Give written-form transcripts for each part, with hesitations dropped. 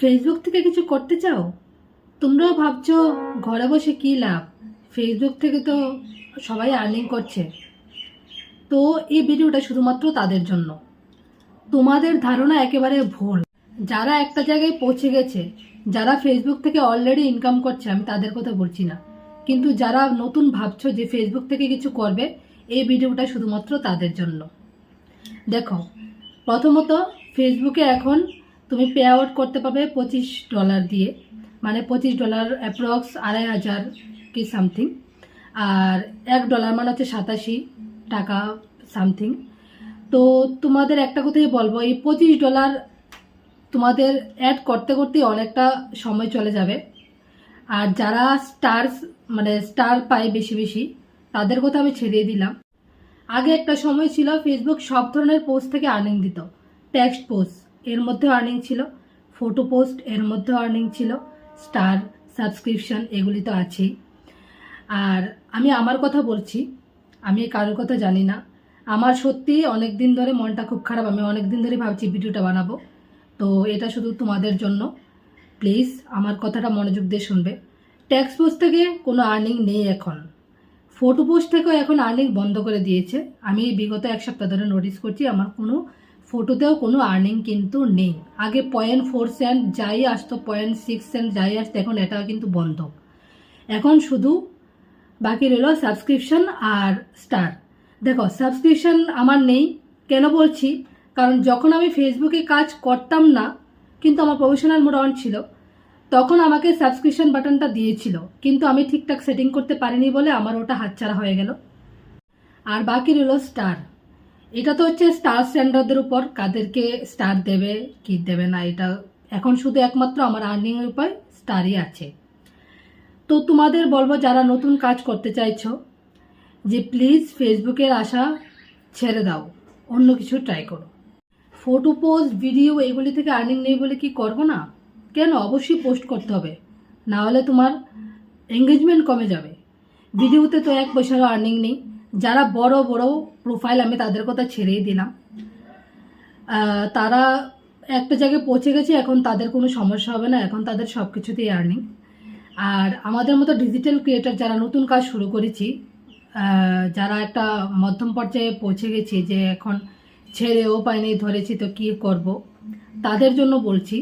Facebook থেকে কিছু করতে চাও? তোমরাও ভাবছো ঘরে বসে কি লাভ, ফেসবুক থেকে তো সবাই আর্নিং করছে। তো এই ভিডিওটা শুধুমাত্র তাদের জন্য। তোমাদের ধারণা একেবারে ভুল। যারা একটা জায়গায় পৌঁছে গেছে, যারা ফেসবুক থেকে অলরেডি ইনকাম করছে, আমি তাদের কথা বলছি না, কিন্তু যারা নতুন ভাবছো যে ফেসবুক থেকে কিছু করবে, এই ভিডিওটা শুধুমাত্র তাদের জন্য। দেখো, প্রথমত ফেসবুকে এখন তুমি পে আউট করতে পারবে $25 দিয়ে, মানে $25 অ্যাপ্রক্স 2500 কি সামথিং। আর $1 মানে হচ্ছে 87 টাকা সামথিং। তো তোমাদের একটা কথাই বলবো, এই $25 তোমাদের অ্যাড করতে করতে অনেকটা সময় চলে যাবে। আর যারা স্টার পায় বেশি বেশি, তাদের কথা আমি ছেড়ে দিলাম। আগে একটা সময় ছিল ফেসবুক সব ধরনের পোস্ট থেকে আর্নিং দিত। টেক্সট পোস্ট এর মধ্যেও আর্নিং ছিল, ফটো পোস্ট এর মধ্যেও আর্নিং ছিল, স্টার সাবস্ক্রিপশন এগুলি তো আছেই। আর আমি আমার কথা বলছি, আমি কারোর কথা জানি না। আমার সত্যি অনেক দিন ধরে মনটা খুব খারাপ, আমি অনেক দিন ধরে ভাবছি ভিডিওটা বানাবো। তো এটা শুধু তোমাদের জন্য, প্লিজ আমার কথাটা মনোযোগ দিয়ে শুনবে। টেক্সট পোস্ট থেকে কোনো আর্নিং নেই এখন, ফটো পোস্ট থেকেও এখন আর্নিং বন্ধ করে দিয়েছে। আমি বিগত 1 সপ্তাহ ধরে নোটিস করছি আমার কোনো ফটোতেও কোনো আর্নিং কিন্তু নেই। আগে 0.4 সেন্ট যাই আসতো, 0.6 সেন্ট যাই আসতো, এখন এটা কিন্তু বন্ধ। এখন শুধু বাকি রইল সাবস্ক্রিপশন আর স্টার। দেখো, সাবস্ক্রিপশন আমার নেই, কেন বলছি, কারণ যখন আমি ফেসবুকে কাজ করতাম না, কিন্তু আমার প্রফেশনাল মোড অন ছিল, তখন আমাকে সাবস্ক্রিপশন বাটনটা দিয়েছিল, কিন্তু আমি ঠিকঠাক সেটিং করতে পারিনি বলে আমার ওটা হাতছাড়া হয়ে গেল। আর বাকি রইল স্টার। এটা তো হচ্ছে স্টার স্ট্যান্ডার্ডদের উপর, কাদেরকে স্টার দেবে কি দেবে না, এটা এখন শুধু একমাত্র আমার আর্নিংয়ের উপায় স্টারই আছে। তো তোমাদের বলবো যারা নতুন কাজ করতে চাইছো, যে প্লিজ ফেসবুকের আশা ছেড়ে দাও, অন্য কিছু ট্রাই করো। ফটো পোস্ট ভিডিও এগুলি থেকে আর্নিং নেই বলে কি করবো না? কেন, অবশ্যই পোস্ট করতে হবে, না হলে তোমার এঙ্গেজমেন্ট কমে যাবে। ভিডিওতে তো 1 পয়সারও আর্নিং নেই। যারা বড় বড় প্রোফাইল, আমি তাদের কথা ছেড়েই দিলাম, তারা একটা জায়গায় পৌঁছে গেছে, এখন তাদের কোনো সমস্যা হবে না, এখন তাদের সব কিছুতেই আর্নিং। আর আমাদের মতো ডিজিটাল ক্রিয়েটার যারা নতুন কাজ শুরু করেছি, যারা একটা মধ্যম পর্যায়ে পৌঁছে গেছি, যে এখন ছেড়েও পাইনি, ধরেছি তো কি করব, তাদের জন্য বলছি,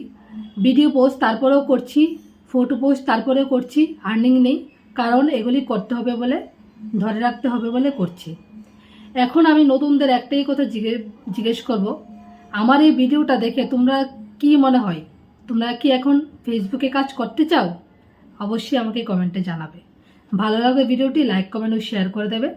ভিডিও পোস্ট তারপরেও করছি, ফটো পোস্ট তারপরেও করছি, আর্নিং নেই, কারণ এগুলি করতে হবে বলে, ধরে রাখতে হবে বলে করছি। এখন আমি নতুনদের একটাই কথা জিজ্ঞেস করব, আমার এই ভিডিওটা দেখে তোমরা কি মনে হয়, তোমরা কি এখন ফেসবুকে কাজ করতে চাও? অবশ্যই আমাকে কমেন্টে জানাবে। ভালো লাগলে ভিডিওটি লাইক, কমেন্ট ও শেয়ার করে দেবে।